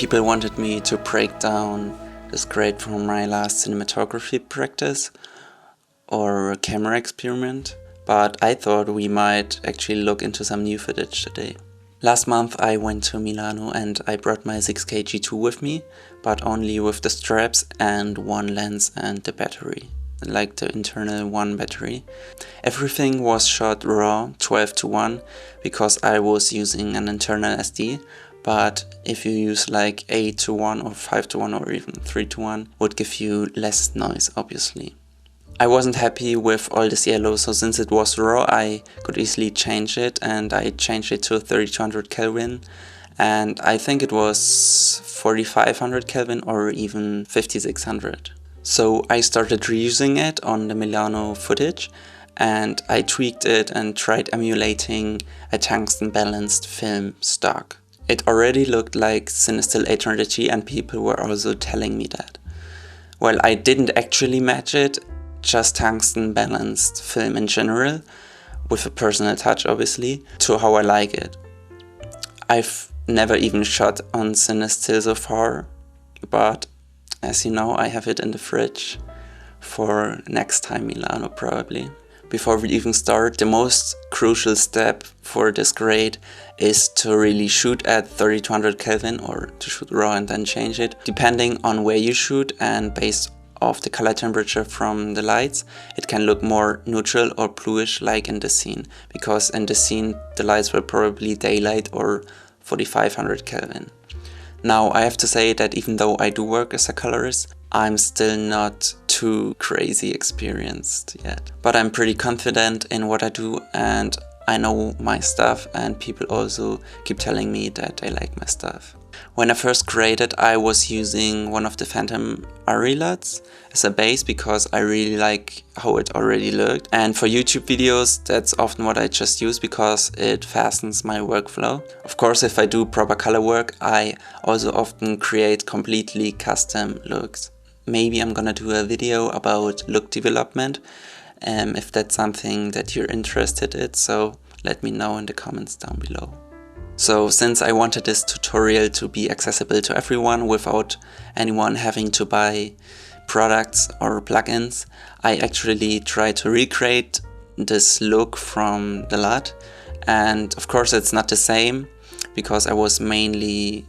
People wanted me to break down this grade from my last cinematography practice or camera experiment, but I thought we might actually look into some new footage today. Last month I went to Milano and I brought my 6K G2 with me, but only with the straps and one lens and the battery, like the internal one battery. Everything was shot raw 12:1 because I was using an internal SD, but if you use like 8:1 or 5:1 or even 3:1 would give you less noise, obviously. I wasn't happy with all this yellow, so since it was raw I could easily change it, and I changed it to 3200 Kelvin, and I think it was 4500 Kelvin or even 5600. So I started reusing it on the Milano footage, and I tweaked it and tried emulating a tungsten balanced film stock. It already looked like CineStill 800T and people were also telling me that. Well, I didn't actually match it, just tungsten balanced film in general, with a personal touch obviously, to how I like it. I've never even shot on CineStill so far, but as you know I have it in the fridge for next time Milano probably. Before we even start, the most crucial step for this grade is to really shoot at 3200 Kelvin or to shoot raw and then change it. Depending on where you shoot and based off the color temperature from the lights, it can look more neutral or bluish like in the scene, because in the scene the lights were probably daylight or 4500 Kelvin. Now I have to say that even though I do work as a colorist, I'm still not too crazy experienced yet. But I'm pretty confident in what I do and I know my stuff, and people also keep telling me that they like my stuff. When I first graded, I was using one of the Phantom LUTs as a base because I really like how it already looked. And for YouTube videos, that's often what I just use because it fastens my workflow. Of course, if I do proper color work, I also often create completely custom looks. Maybe I'm gonna do a video about look development, if that's something that you're interested in, so let me know in the comments down below. So since I wanted this tutorial to be accessible to everyone without anyone having to buy products or plugins, I actually tried to recreate this look from the LUT, and of course it's not the same because I was mainly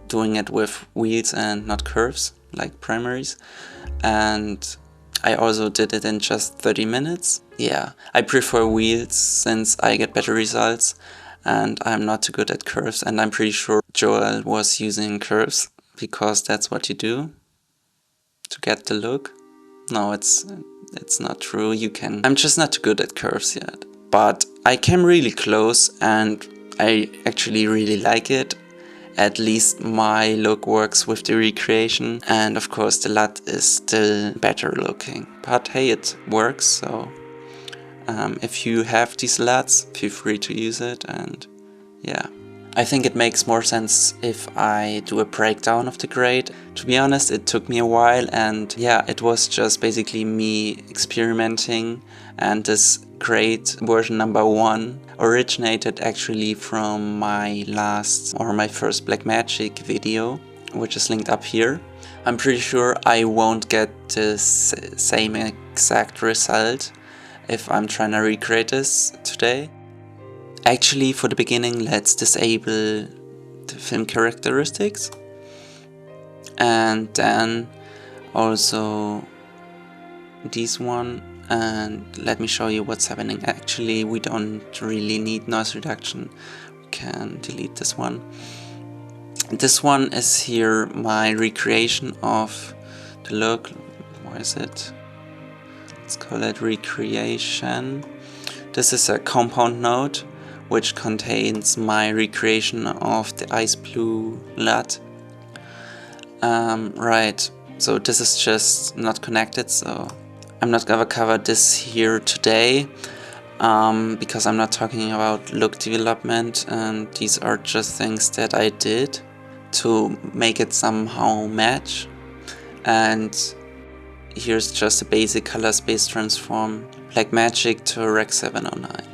doing it with wheels and not curves like primaries, and I also did it in just 30 minutes. Yeah, I prefer wheels since I get better results and I'm not too good at curves, and I'm pretty sure Joel was using curves because that's what you do to get the look. No, it's not true. You can. I'm just not too good at curves yet, but I came really close and I actually really like it. At least my look works with the recreation, and of course the LUT is still better looking. But hey, it works, so if you have these LUTs, feel free to use it, and yeah. I think it makes more sense if I do a breakdown of the grade. To be honest, it took me a while, and yeah, it was just basically me experimenting, and this grade version number 1 originated actually from my first Blackmagic video, which is linked up here. I'm pretty sure I won't get the same exact result if I'm trying to recreate this today. Actually, for the beginning, let's disable the film characteristics, and then also this one, and let me show you what's happening. Actually, we don't really need noise reduction. We can delete this one. This one is here my recreation of the look. What is it? Let's call it recreation. This is a compound node which contains my recreation of the ice blue LUT. Right, so this is just not connected, so I'm not gonna cover this here today because I'm not talking about look development, and these are just things that I did to make it somehow match. And here's just a basic color space transform, Blackmagic to Rec 709.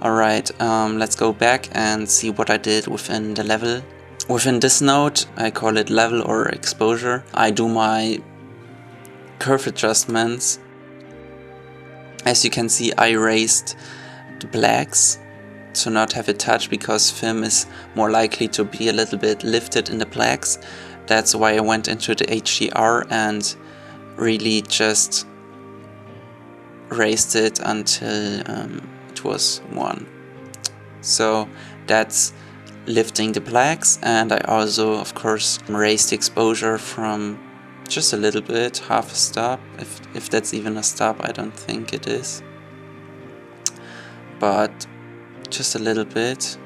Alright, let's go back and see what I did within the level. Within this node, I call it level or exposure, I do my curve adjustments. As you can see, I raised the blacks to not have it touch, because film is more likely to be a little bit lifted in the blacks. That's why I went into the HDR and really just raised it until it was 1. So that's lifting the blacks, and I also of course raised the exposure from just a little bit, half a stop, if that's even a stop. I don't think it is, but just a little bit.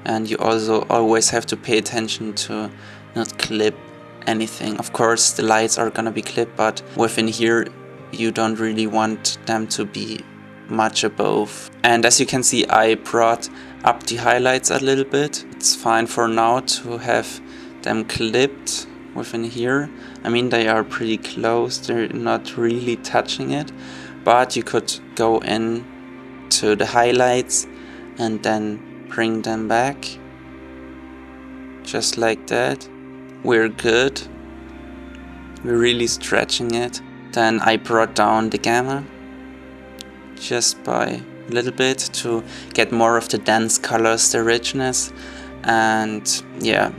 And you also always have to pay attention to not clip anything. Of course the lights are gonna be clipped, but within here you don't really want them to be much above. And as you can see, I brought up the highlights a little bit. It's fine for now to have them clipped within here. I mean, they are pretty close, they're not really touching it, but you could go in to the highlights and then bring them back just like that. We're good, we're really stretching it. Then I brought down the gamma just by a little bit to get more of the dense colors, the richness. And yeah,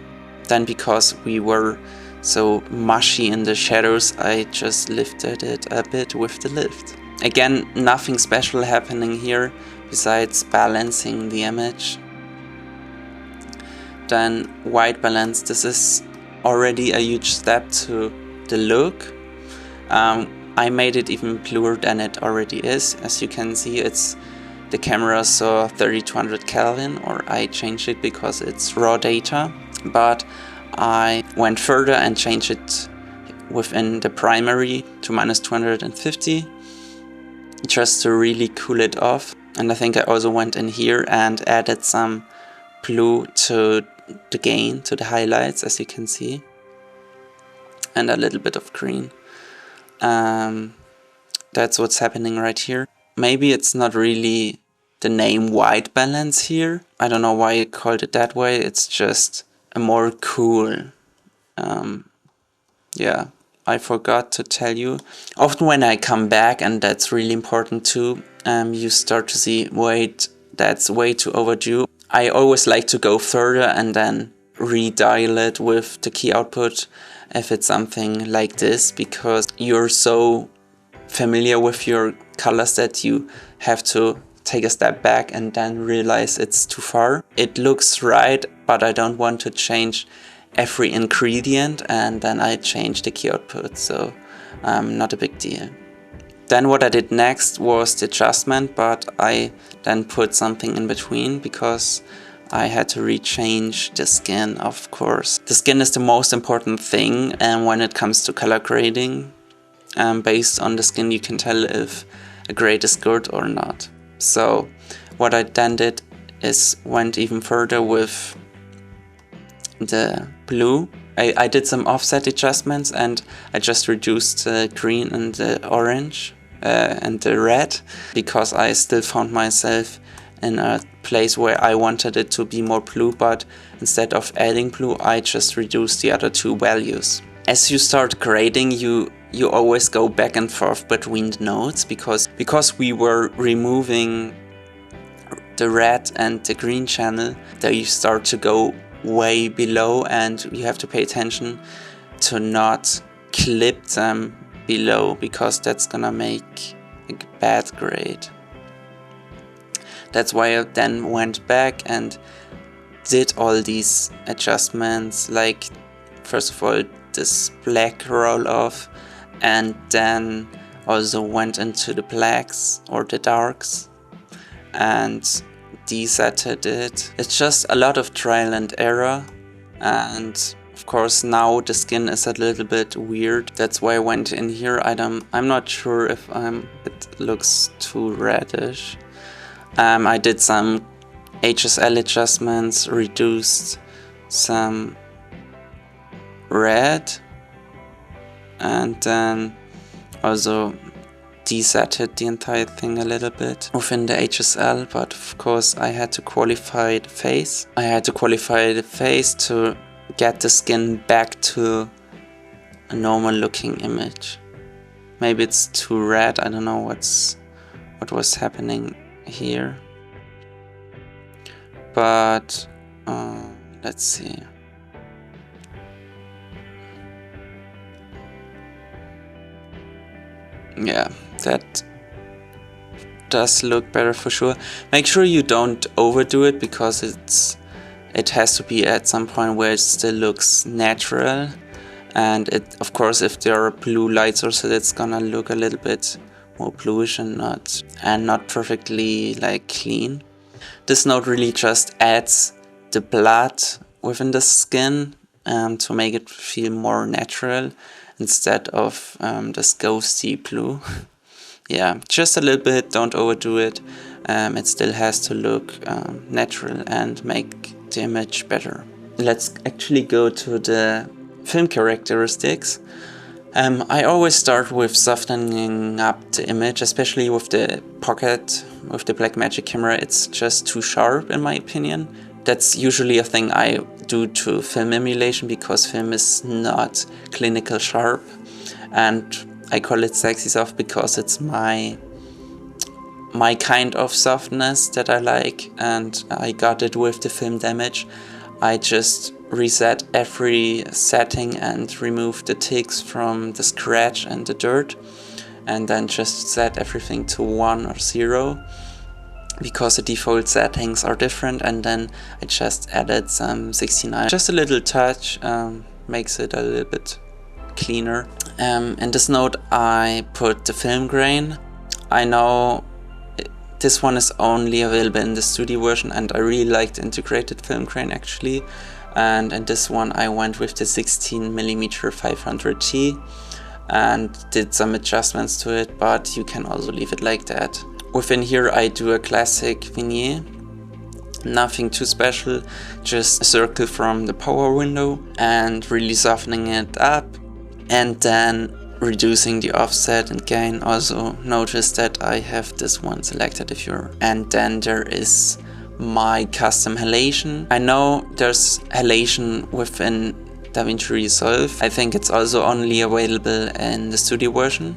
then because we were so mushy in the shadows, I just lifted it a bit with the lift. Again, nothing special happening here besides balancing the image. Then white balance, this is already a huge step to the look. I made it even bluer than it already is. As you can see, it's the camera saw 3200 Kelvin, or I changed it because it's raw data, but I went further and changed it within the primary to -250 just to really cool it off. And I think I also went in here and added some blue to the gain, to the highlights, as you can see, and a little bit of green. That's what's happening right here. Maybe it's not really the name white balance here. I don't know why I called it that way. It's just a more cool. Yeah, I forgot to tell you. Often when I come back, and that's really important too, you start to see, wait, that's way too overdue. I always like to go further and then redial it with the key output if it's something like this, because you're so familiar with your colors that you have to take a step back and then realize it's too far. It looks right, but I don't want to change every ingredient, and then I change the key output, so not a big deal. Then what I did next was the adjustment, but I then put something in between because I had to rechange the skin, of course. The skin is the most important thing, and when it comes to color grading, based on the skin you can tell if a grade is good or not. So what I then did is went even further with the blue. I did some offset adjustments, and I just reduced the green and the orange and the red, because I still found myself in a place where I wanted it to be more blue, but instead of adding blue, I just reduced the other two values. As you start grading, you always go back and forth between the nodes, because we were removing the red and the green channel, they start to go way below, and you have to pay attention to not clip them below, because that's gonna make a bad grade. That's why I then went back and did all these adjustments, like first of all this black roll off, and then also went into the blacks or the darks and desetted it. It's just a lot of trial and error, and of course now the skin is a little bit weird. That's why I went in here. I'm not sure if it looks too reddish. I did some HSL adjustments, reduced some red, and then also desetted the entire thing a little bit within the HSL, but of course I had to qualify the face. I had to qualify the face to get the skin back to a normal looking image. Maybe it's too red, I don't know what was happening here. But let's see. Yeah, that does look better for sure. Make sure you don't overdo it, because it has to be at some point where it still looks natural. And of course, if there are blue light sources, it's gonna look a little bit more bluish and not perfectly like clean. This node really just adds the blood within the skin to make it feel more natural instead of this ghosty blue. Yeah, just a little bit, don't overdo it. It still has to look natural and make the image better. Let's actually go to the film characteristics. I always start with softening up the image, especially with the pocket, with the Blackmagic camera. It's just too sharp in my opinion. That's usually a thing I do to film emulation, because film is not clinical sharp, and I call it sexy soft because it's my kind of softness that I like, and I got it with the film damage. I just reset every setting and remove the ticks from the scratch and the dirt, and then just set everything to 1 or 0, because the default settings are different. And then I just added some 69. Just a little touch makes it a little bit cleaner. In this node I put the film grain. I know this one is only available in the studio version, and I really like the integrated film grain actually. And in this one I went with the 16mm 500T and did some adjustments to it, but you can also leave it like that. Within here I do a classic vignette, nothing too special, just a circle from the power window and really softening it up, and then reducing the offset and gain. Also notice that I have this one selected if you're, and then there is my custom halation. I know there's halation within DaVinci Resolve. I think it's also only available in the studio version,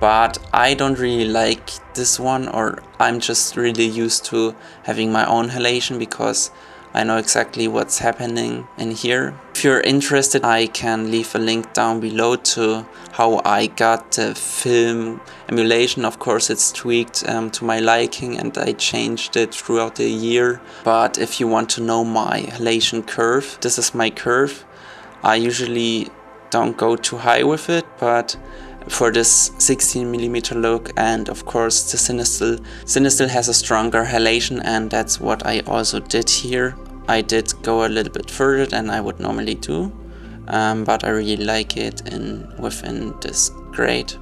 but I don't really like this one, or I'm just really used to having my own halation because I know exactly what's happening in here. If you're interested, I can leave a link down below to how I got the film emulation. Of course it's tweaked to my liking, and I changed it throughout the year. But if you want to know my halation curve, this is my curve. I usually don't go too high with it, but for this 16mm look, and of course the CineStill has a stronger halation, and that's what I also did here. I did go a little bit further than I would normally do, but I really like it within this grade.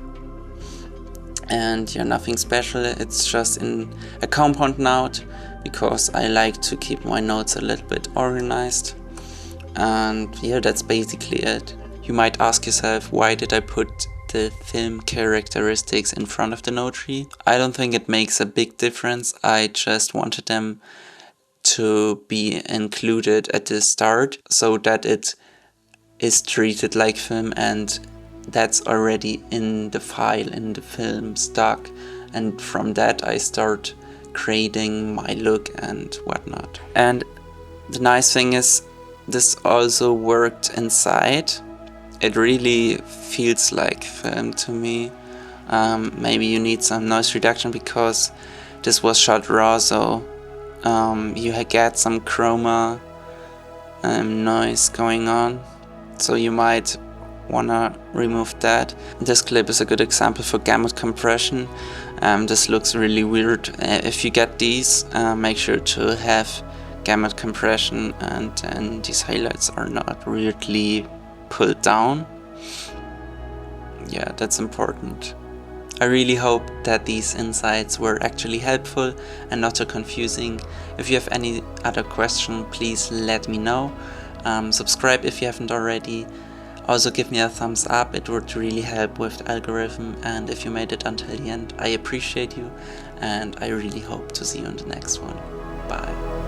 And yeah, nothing special, it's just in a compound node because I like to keep my nodes a little bit organized. And yeah, that's basically it. You might ask yourself, why did I put the film characteristics in front of the node tree? I don't think it makes a big difference. I just wanted them to be included at the start so that it is treated like film, and that's already in the file, in the film stock, and from that I start creating my look and whatnot. And the nice thing is this also worked inside. It really feels like film to me. Maybe you need some noise reduction because this was shot raw, so you get some chroma noise going on, so you might wanna remove that. This clip is a good example for gamut compression. This looks really weird. If you get these, make sure to have gamut compression, and then these highlights are not weirdly pulled down. Yeah, that's important. I really hope that these insights were actually helpful and not too confusing. If you have any other question, please let me know. Subscribe if you haven't already. Also give me a thumbs up, it would really help with the algorithm, and if you made it until the end, I appreciate you, and I really hope to see you in the next one. Bye.